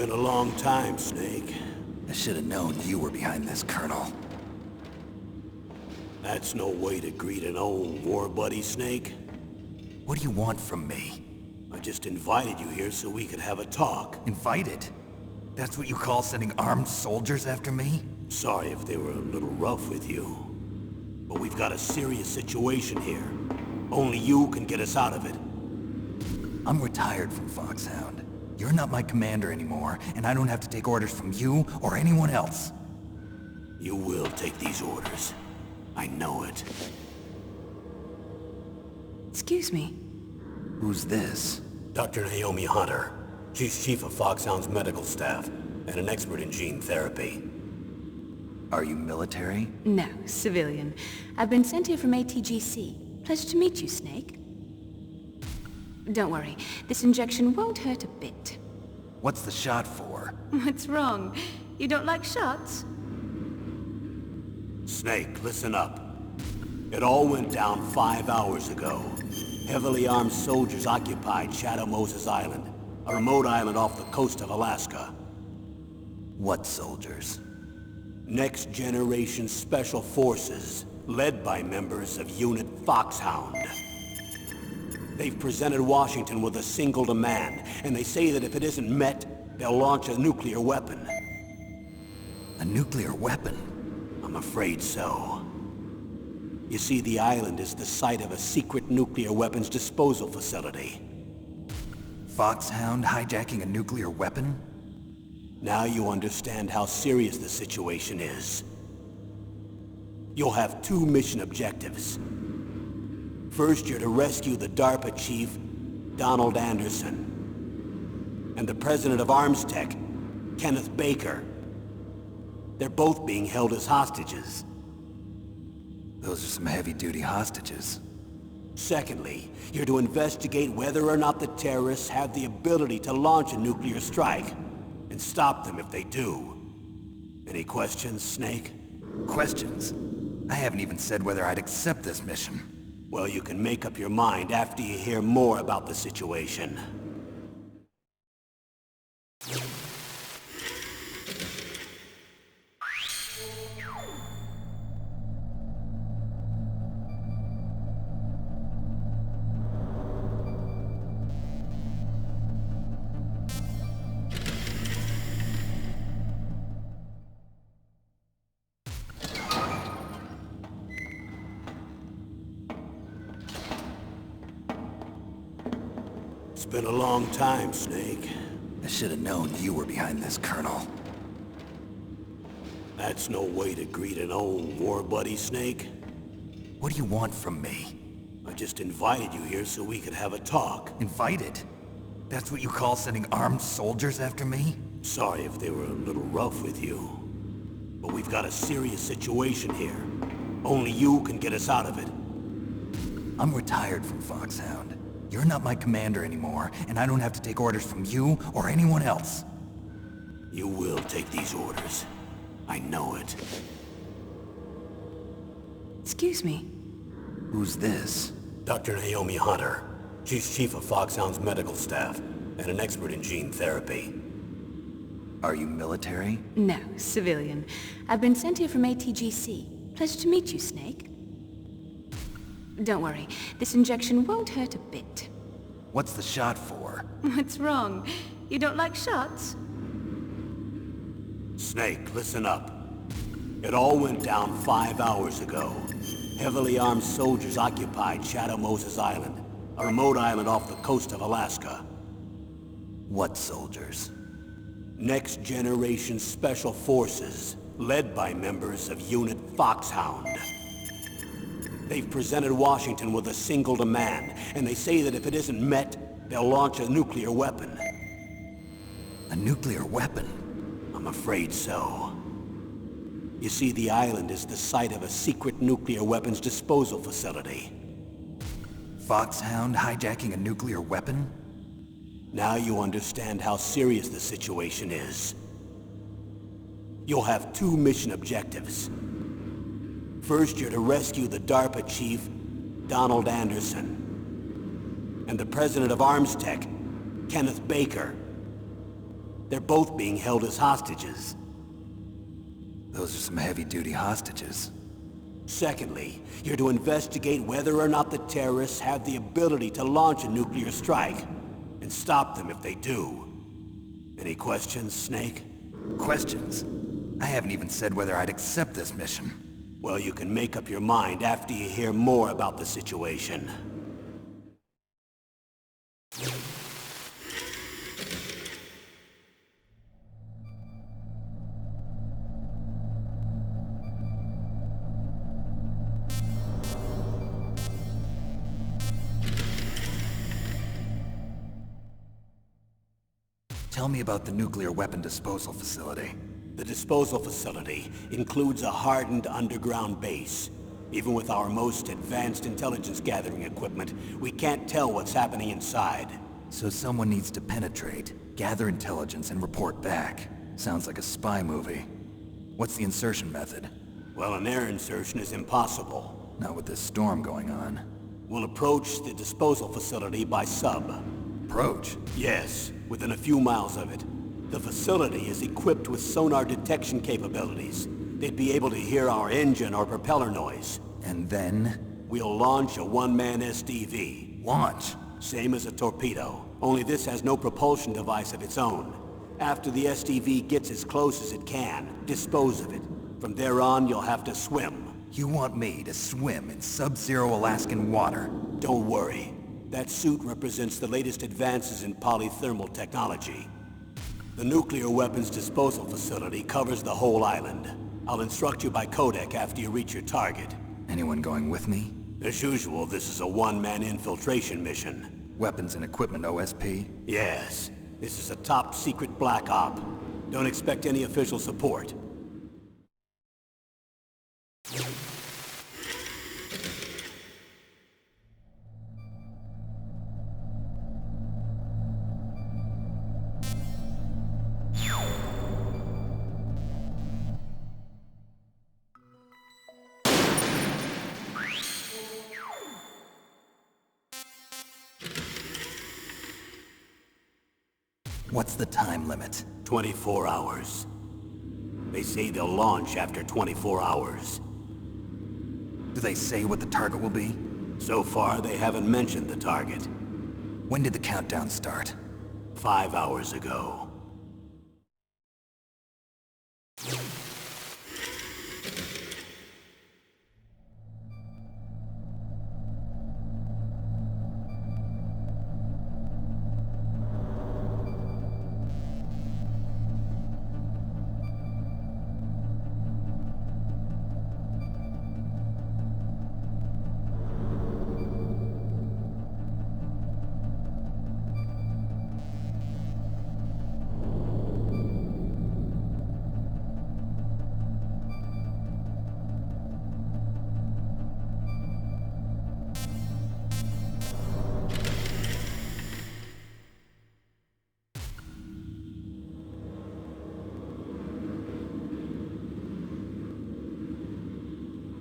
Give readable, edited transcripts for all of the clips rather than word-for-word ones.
been a long time, Snake. I should have known you were behind this, Colonel. That's no way to greet an old war buddy, Snake. What do you want from me? I just invited you here so we could have a talk. Invited? That's what you call sending armed soldiers after me? Sorry if they were a little rough with you. But we've got a serious situation here. Only you can get us out of it. I'm retired from Foxhound. You're not my commander anymore, and I don't have to take orders from you or anyone else. You will take these orders. I know it. Excuse me. Who's this? Dr. Naomi Hunter. She's chief of Foxhound's medical staff, and an expert in gene therapy. Are you military? No, civilian. I've been sent here from ATGC. Pleasure to meet you, Snake. Don't worry, this injection won't hurt a bit. What's the shot for? What's wrong? You don't like shots? Snake, listen up. It all went down 5 hours ago. Heavily armed soldiers occupied Shadow Moses Island, a remote island off the coast of Alaska. What soldiers? Next Generation Special Forces, led by members of Unit Foxhound. They've presented Washington with a single demand, and they say that if it isn't met, they'll launch a nuclear weapon. A nuclear weapon? I'm afraid so. You see, the island is the site of a secret nuclear weapons disposal facility. Foxhound hijacking a nuclear weapon? Now you understand how serious the situation is. You'll have 2 mission objectives. First, you're to rescue the DARPA chief, Donald Anderson, and the president of Arms Tech, Kenneth Baker. They're both being held as hostages. Those are some heavy-duty hostages. Secondly, you're to investigate whether or not the terrorists have the ability to launch a nuclear strike, and stop them if they do. Any questions, Snake? Questions? I haven't even said whether I'd accept this mission. Well, you can make up your mind after you hear more about the situation. It's been a long time, Snake. I should have known you were behind this, Colonel. That's no way to greet an old war buddy, Snake. What do you want from me? I just invited you here so we could have a talk. Invited? That's what you call sending armed soldiers after me? Sorry if they were a little rough with you. But we've got a serious situation here. Only you can get us out of it. I'm retired from Foxhound. You're not my commander anymore, and I don't have to take orders from you or anyone else. You will take these orders. I know it. Excuse me. Who's this? Dr. Naomi Hunter. She's chief of Foxhound's medical staff, and an expert in gene therapy. Are you military? No, civilian. I've been sent here from ATGC. Pleasure to meet you, Snake. Don't worry, this injection won't hurt a bit. What's the shot for? What's wrong? You don't like shots? Snake, listen up. It all went down 5 hours ago. Heavily armed soldiers occupied Shadow Moses Island, a remote island off the coast of Alaska. What soldiers? Next Generation Special Forces, led by members of Unit Foxhound. They've presented Washington with a single demand, and they say that if it isn't met, they'll launch a nuclear weapon. A nuclear weapon? I'm afraid so. You see, the island is the site of a secret nuclear weapons disposal facility. Foxhound hijacking a nuclear weapon? Now you understand how serious the situation is. You'll have 2 mission objectives. First, you're to rescue the DARPA chief, Donald Anderson, and the president of Arms Tech, Kenneth Baker. They're both being held as hostages. Those are some heavy-duty hostages. Secondly, you're to investigate whether or not the terrorists have the ability to launch a nuclear strike, and stop them if they do. Any questions, Snake? Questions? I haven't even said whether I'd accept this mission. Well, you can make up your mind after you hear more about the situation. Tell me about the nuclear weapon disposal facility. The disposal facility includes a hardened underground base. Even with our most advanced intelligence gathering equipment, we can't tell what's happening inside. So someone needs to penetrate, gather intelligence, and report back. Sounds like a spy movie. What's the insertion method? Well, an air insertion is impossible. Not with this storm going on. We'll approach the disposal facility by sub. Approach? Yes, within a few miles of it. The facility is equipped with sonar detection capabilities. They'd be able to hear our engine or propeller noise. And then? We'll launch a one-man SDV. Launch? Same as a torpedo, only this has no propulsion device of its own. After the SDV gets as close as it can, dispose of it. From there on, you'll have to swim. You want me to swim in sub-zero Alaskan water? Don't worry. That suit represents the latest advances in polythermal technology. The nuclear weapons disposal facility covers the whole island. I'll instruct you by codec after you reach your target. Anyone going with me? As usual, this is a one-man infiltration mission. Weapons and equipment OSP? Yes. This is a top-secret black op. Don't expect any official support. What's the time limit? 24 hours. They say they'll launch after 24 hours. Do they say what the target will be? So far, they haven't mentioned the target. When did the countdown start? 5 hours ago.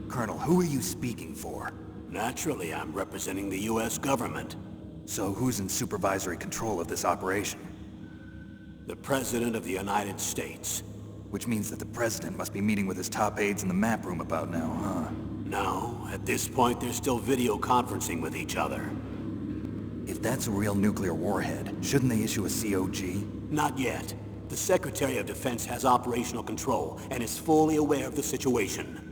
Colonel, who are you speaking for? Naturally, I'm representing the U.S. government. So who's in supervisory control of this operation? The President of the United States. Which means that the President must be meeting with his top aides in the map room about now, huh? No, at this point they're still video conferencing with each other. If that's a real nuclear warhead, shouldn't they issue a COG? Not yet. The Secretary of Defense has operational control and is fully aware of the situation.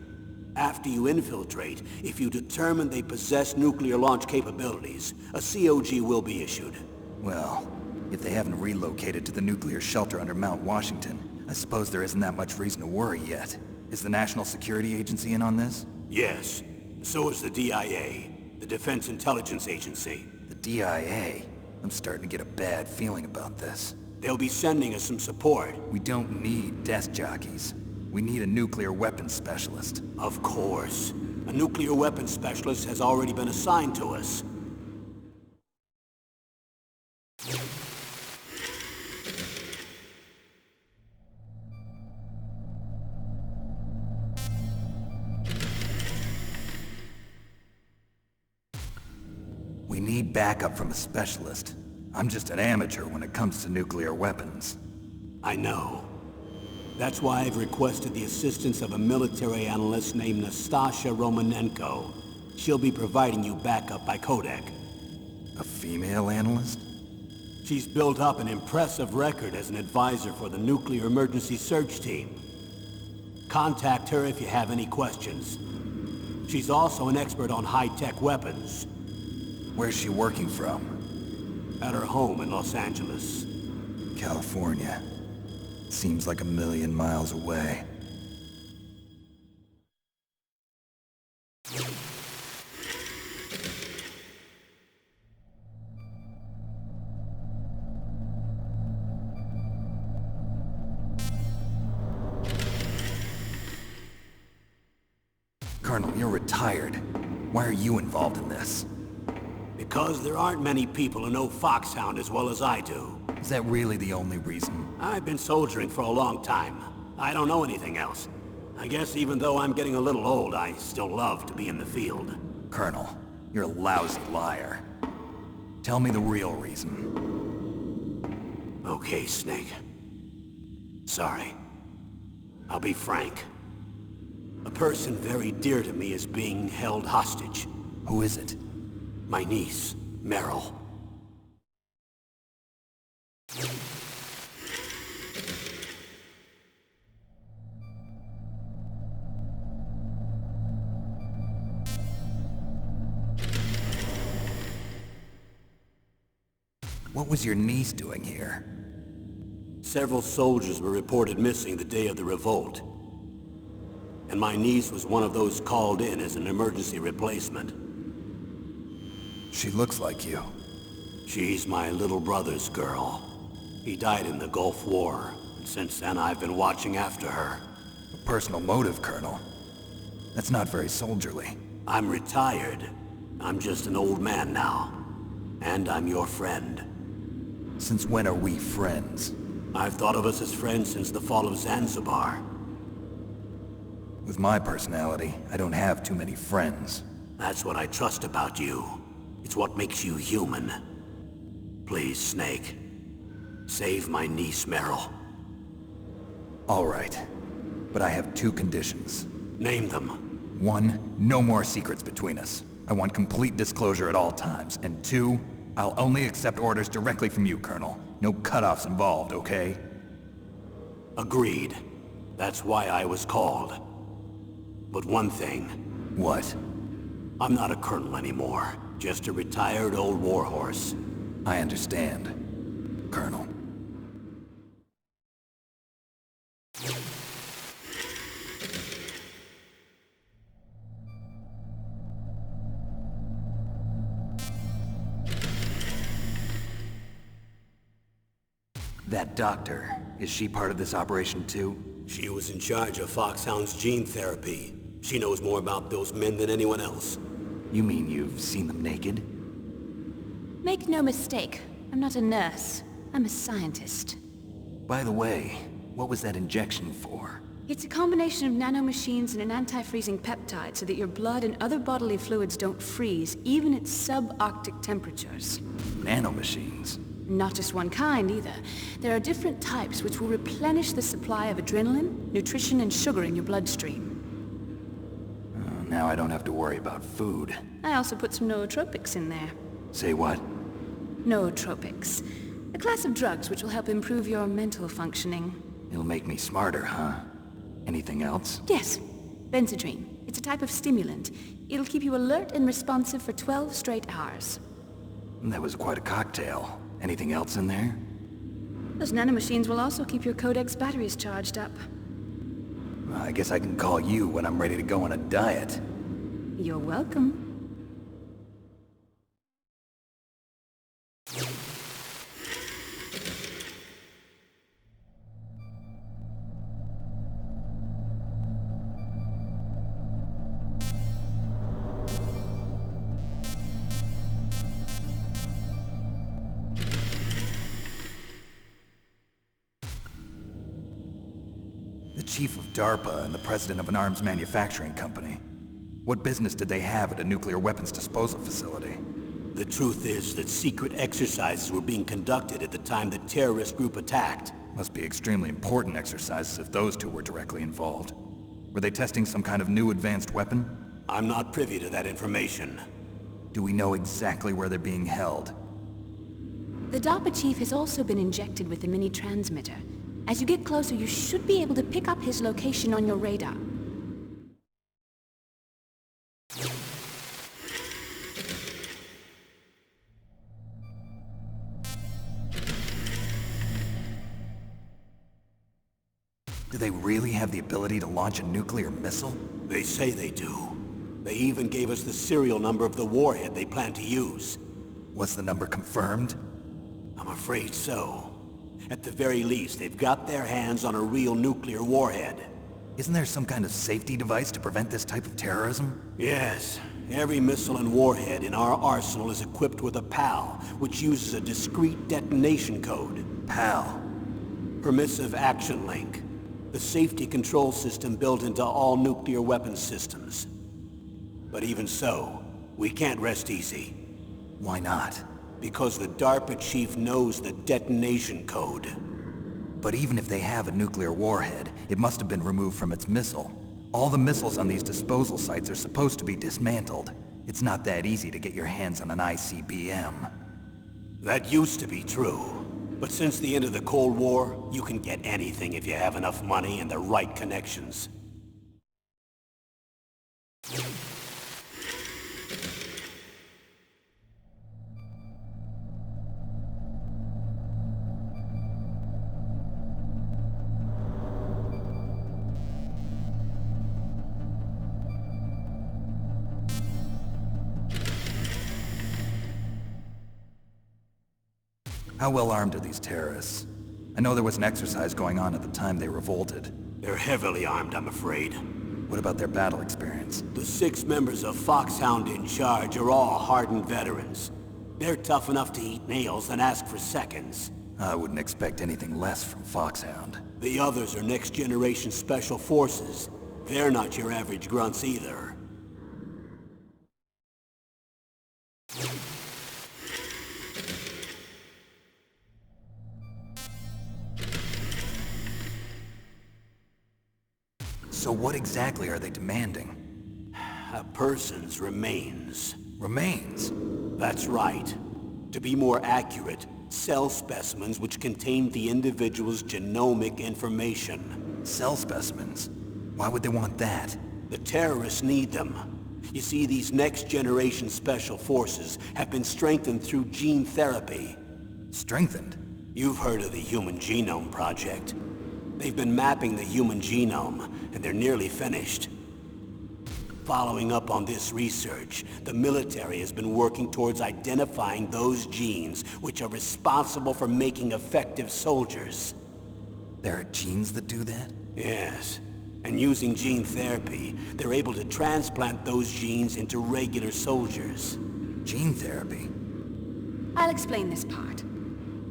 After you infiltrate, if you determine they possess nuclear launch capabilities, a COG will be issued. Well, if they haven't relocated to the nuclear shelter under Mount Washington, I suppose there isn't that much reason to worry yet. Is the National Security Agency in on this? Yes. So is the DIA, the Defense Intelligence Agency. The DIA? I'm starting to get a bad feeling about this. They'll be sending us some support. We don't need desk jockeys. We need a nuclear weapons specialist. Of course. A nuclear weapons specialist has already been assigned to us. We need backup from a specialist. I'm just an amateur when it comes to nuclear weapons. I know. That's why I've requested the assistance of a military analyst named Nastasha Romanenko. She'll be providing you backup by Kodak. A female analyst? She's built up an impressive record as an advisor for the Nuclear Emergency Search Team. Contact her if you have any questions. She's also an expert on high-tech weapons. Where's she working from? At her home in Los Angeles. California. Seems like 1,000,000 miles away. Colonel, you're retired. Why are you involved in this? Because there aren't many people who know Foxhound as well as I do. Is that really the only reason? I've been soldiering for a long time. I don't know anything else. I guess even though I'm getting a little old, I still love to be in the field. Colonel, you're a lousy liar. Tell me the real reason. Okay, Snake. Sorry. I'll be frank. A person very dear to me is being held hostage. Who is it? My niece, Meryl. What was your niece doing here? Several soldiers were reported missing the day of the revolt. And my niece was one of those called in as an emergency replacement. She looks like you. She's my little brother's girl. He died in the Gulf War, and since then I've been watching after her. A personal motive, Colonel. That's not very soldierly. I'm retired. I'm just an old man now. And I'm your friend. Since when are we friends? I've thought of us as friends since the fall of Zanzibar. With my personality, I don't have too many friends. That's what I trust about you. It's what makes you human. Please, Snake. Save my niece, Meryl. All right. But I have 2 conditions. Name them. 1, no more secrets between us. I want complete disclosure at all times. And 2, I'll only accept orders directly from you, Colonel. No cutoffs involved, okay? Agreed. That's why I was called. But one thing. What? I'm not a colonel anymore. Just a retired old warhorse. I understand, Colonel. That doctor, is she part of this operation too? She was in charge of Foxhound's gene therapy. She knows more about those men than anyone else. You mean you've seen them naked? Make no mistake, I'm not a nurse. I'm a scientist. By the way, what was that injection for? It's a combination of nanomachines and an anti-freezing peptide so that your blood and other bodily fluids don't freeze, even at subarctic temperatures. Nanomachines? Not just one kind, either. There are different types which will replenish the supply of adrenaline, nutrition, and sugar in your bloodstream. Now I don't have to worry about food. I also put some nootropics in there. Say what? Nootropics. A class of drugs which will help improve your mental functioning. It'll make me smarter, huh? Anything else? Yes. Benzodrine. It's a type of stimulant. It'll keep you alert and responsive for 12 straight hours. That was quite a cocktail. Anything else in there? Those nanomachines will also keep your Codex batteries charged up. Well, I guess I can call you when I'm ready to go on a diet. You're welcome. Chief of DARPA and the president of an arms manufacturing company. What business did they have at a nuclear weapons disposal facility? The truth is that secret exercises were being conducted at the time the terrorist group attacked. Must be extremely important exercises if those two were directly involved. Were they testing some kind of new advanced weapon? I'm not privy to that information. Do we know exactly where they're being held? The DARPA chief has also been injected with a mini transmitter. As you get closer, you should be able to pick up his location on your radar. Do they really have the ability to launch a nuclear missile? They say they do. They even gave us the serial number of the warhead they plan to use. Was the number confirmed? I'm afraid so. At the very least, they've got their hands on a real nuclear warhead. Isn't there some kind of safety device to prevent this type of terrorism? Yes. Every missile and warhead in our arsenal is equipped with a PAL, which uses a discrete detonation code. PAL. Permissive Action Link. The safety control system built into all nuclear weapons systems. But even so, we can't rest easy. Why not? Because the DARPA chief knows the detonation code. But even if they have a nuclear warhead, it must have been removed from its missile. All the missiles on these disposal sites are supposed to be dismantled. It's not that easy to get your hands on an ICBM. That used to be true. But since the end of the Cold War, you can get anything if you have enough money and the right connections. How well armed are these terrorists? I know there was an exercise going on at the time they revolted. They're heavily armed, I'm afraid. What about their battle experience? The 6 members of Foxhound in charge are all hardened veterans. They're tough enough to eat nails and ask for seconds. I wouldn't expect anything less from Foxhound. The others are next-generation special forces. They're not your average grunts either. So what exactly are they demanding? A person's remains. Remains? That's right. To be more accurate, cell specimens which contain the individual's genomic information. Cell specimens? Why would they want that? The terrorists need them. You see, these next-generation special forces have been strengthened through gene therapy. Strengthened? You've heard of the Human Genome Project. They've been mapping the human genome, and they're nearly finished. Following up on this research, the military has been working towards identifying those genes which are responsible for making effective soldiers. There are genes that do that? Yes. And using gene therapy, they're able to transplant those genes into regular soldiers. Gene therapy? I'll explain this part.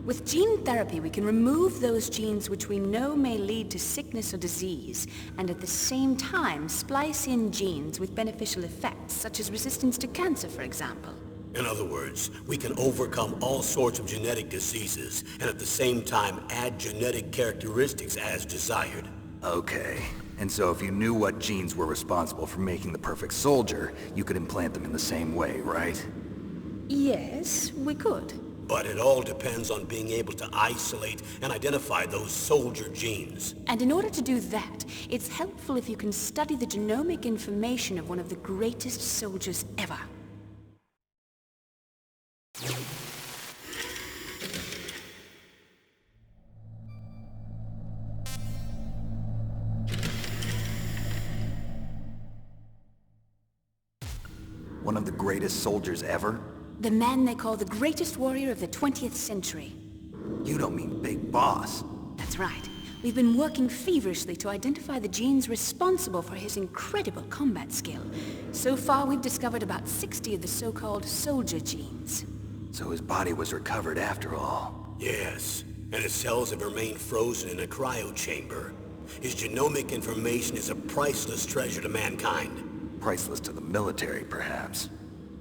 With gene therapy, we can remove those genes which we know may lead to sickness or disease, and at the same time splice in genes with beneficial effects, such as resistance to cancer, for example. In other words, we can overcome all sorts of genetic diseases, and at the same time add genetic characteristics as desired. Okay. And so if you knew what genes were responsible for making the perfect soldier, you could implant them in the same way, right? Yes, we could. But it all depends on being able to isolate and identify those soldier genes. And in order to do that, it's helpful if you can study the genomic information of one of the greatest soldiers ever. One of the greatest soldiers ever? The man they call the greatest warrior of the 20th century. You don't mean Big Boss. That's right. We've been working feverishly to identify the genes responsible for his incredible combat skill. So far, we've discovered about 60 of the so-called soldier genes. So his body was recovered after all. Yes, and his cells have remained frozen in a cryo chamber. His genomic information is a priceless treasure to mankind. Priceless to the military, perhaps.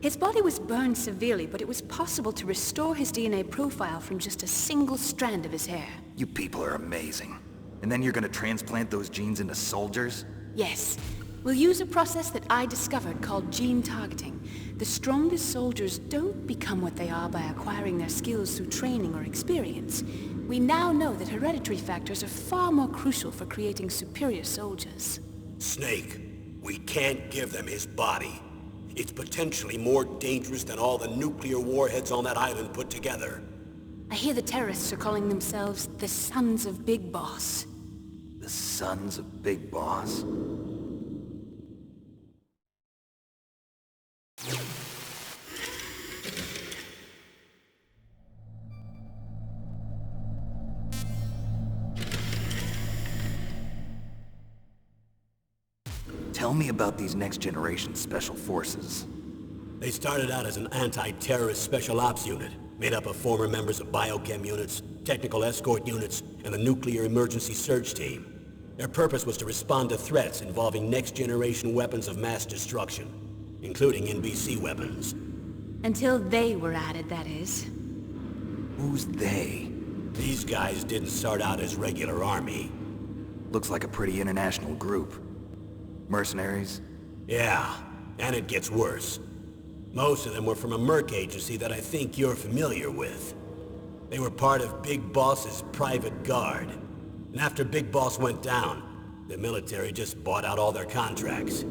His body was burned severely, but it was possible to restore his DNA profile from just a single strand of his hair. You people are amazing. And then you're gonna transplant those genes into soldiers? Yes. We'll use a process that I discovered called gene targeting. The strongest soldiers don't become what they are by acquiring their skills through training or experience. We now know that hereditary factors are far more crucial for creating superior soldiers. Snake, we can't give them his body. It's potentially more dangerous than all the nuclear warheads on that island put together. I hear the terrorists are calling themselves the Sons of Big Boss. The Sons of Big Boss? Tell me about these next-generation special forces. They started out as an anti-terrorist special ops unit, made up of former members of biochem units, technical escort units, and the nuclear emergency surge team. Their purpose was to respond to threats involving next-generation weapons of mass destruction, including NBC weapons. Until they were added, that is. Who's they? These guys didn't start out as regular army. Looks like a pretty international group. Mercenaries? Yeah, and it gets worse. Most of them were from a merc agency that I think you're familiar with. They were part of Big Boss's private guard. And after Big Boss went down, the military just bought out all their contracts.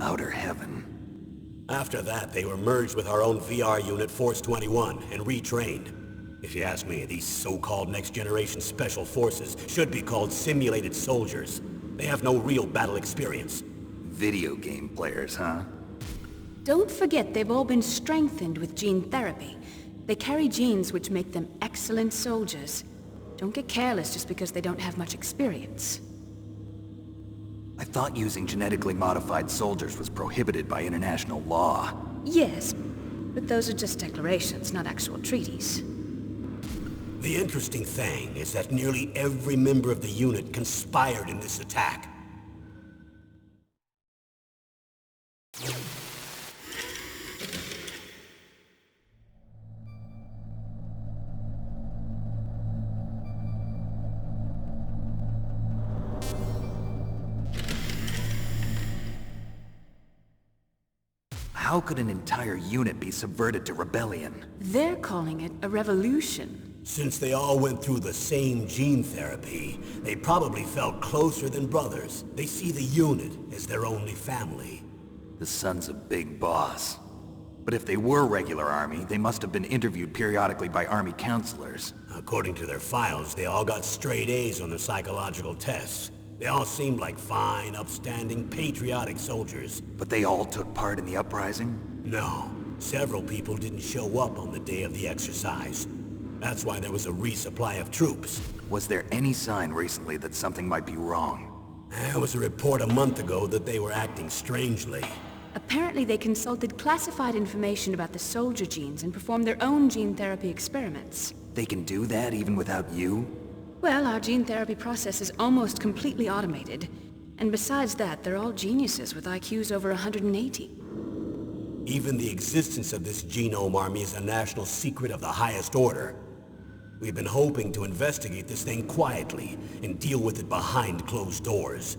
Outer heaven. After that, they were merged with our own VR unit, Force 21, and retrained. If you ask me, these so-called next-generation special forces should be called simulated soldiers. They have no real battle experience. Video game players, huh? Don't forget they've all been strengthened with gene therapy. They carry genes which make them excellent soldiers. Don't get careless just because they don't have much experience. I thought using genetically modified soldiers was prohibited by international law. Yes, but those are just declarations, not actual treaties. The interesting thing is that nearly every member of the unit conspired in this attack. How could an entire unit be subverted to rebellion? They're calling it a revolution. Since they all went through the same gene therapy, they probably felt closer than brothers. They see the unit as their only family. The Sons of Big Boss. But if they were regular army, they must have been interviewed periodically by army counselors. According to their files, they all got straight A's on their psychological tests. They all seemed like fine, upstanding, patriotic soldiers. But they all took part in the uprising? No, several people didn't show up on the day of the exercise. That's why there was a resupply of troops. Was there any sign recently that something might be wrong? There was a report a month ago that they were acting strangely. Apparently they consulted classified information about the soldier genes and performed their own gene therapy experiments. They can do that even without you? Well, our gene therapy process is almost completely automated. And besides that, they're all geniuses with IQs over 180. Even the existence of this genome army is a national secret of the highest order. We've been hoping to investigate this thing quietly and deal with it behind closed doors.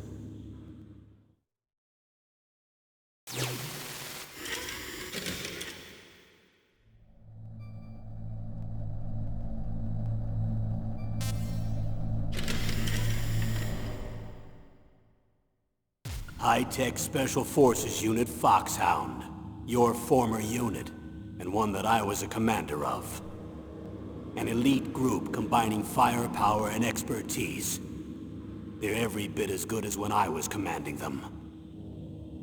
High-Tech Special Forces Unit Foxhound. Your former unit, and one that I was a commander of. An elite group combining firepower and expertise. They're every bit as good as when I was commanding them.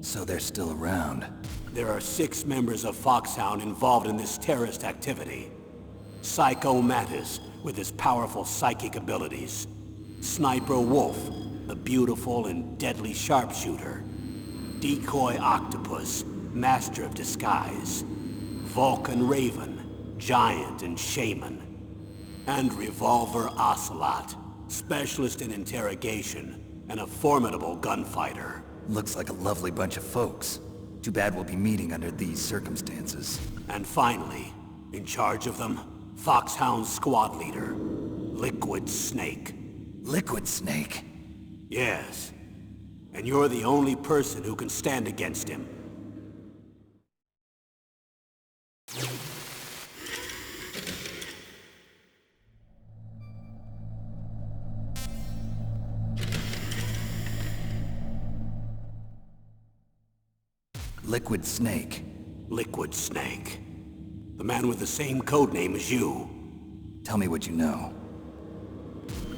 So they're still around. There are 6 members of Foxhound involved in this terrorist activity. Psycho Mantis, with his powerful psychic abilities. Sniper Wolf, the beautiful and deadly sharpshooter. Decoy Octopus, master of disguise. Vulcan Raven, giant and shaman. And Revolver Ocelot, specialist in interrogation and a formidable gunfighter. Looks like a lovely bunch of folks. Too bad we'll be meeting under these circumstances. And finally, in charge of them, Foxhound squad leader, Liquid Snake. Liquid Snake? Yes. And you're the only person who can stand against him. Liquid Snake. Liquid Snake. The man with the same codename as you. Tell me what you know.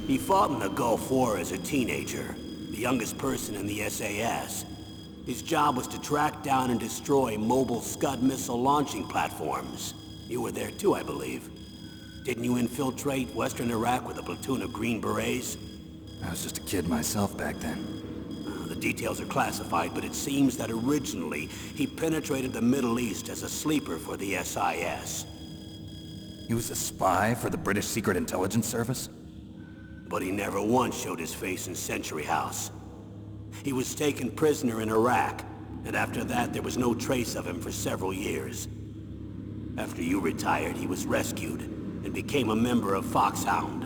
He fought in the Gulf War as a teenager, the youngest person in the SAS. His job was to track down and destroy mobile Scud missile launching platforms. You were there too, I believe. Didn't you infiltrate Western Iraq with a platoon of Green Berets? I was just a kid myself back then. The details are classified, but it seems that originally he penetrated the Middle East as a sleeper for the SIS. He was a spy for the British Secret Intelligence Service? But he never once showed his face in Century House. He was taken prisoner in Iraq, and after that there was no trace of him for several years. After you retired, he was rescued and became a member of Foxhound.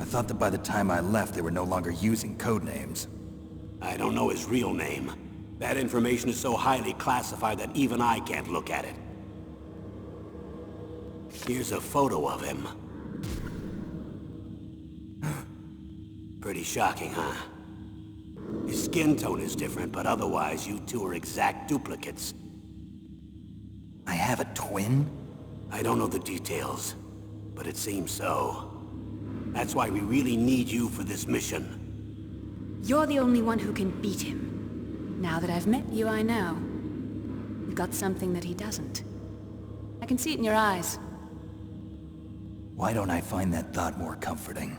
I thought that by the time I left they were no longer using codenames. I don't know his real name. That information is so highly classified that even I can't look at it. Here's a photo of him. Pretty shocking, huh? His skin tone is different, but otherwise you two are exact duplicates. I have a twin? I don't know the details, but it seems so. That's why we really need you for this mission. You're the only one who can beat him. Now that I've met you, I know. You've got something that he doesn't. I can see it in your eyes. Why don't I find that thought more comforting?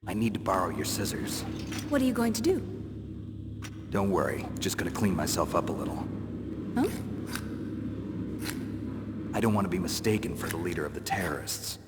I need to borrow your scissors. What are you going to do? Don't worry, just gonna clean myself up a little. Huh? I don't want to be mistaken for the leader of the terrorists.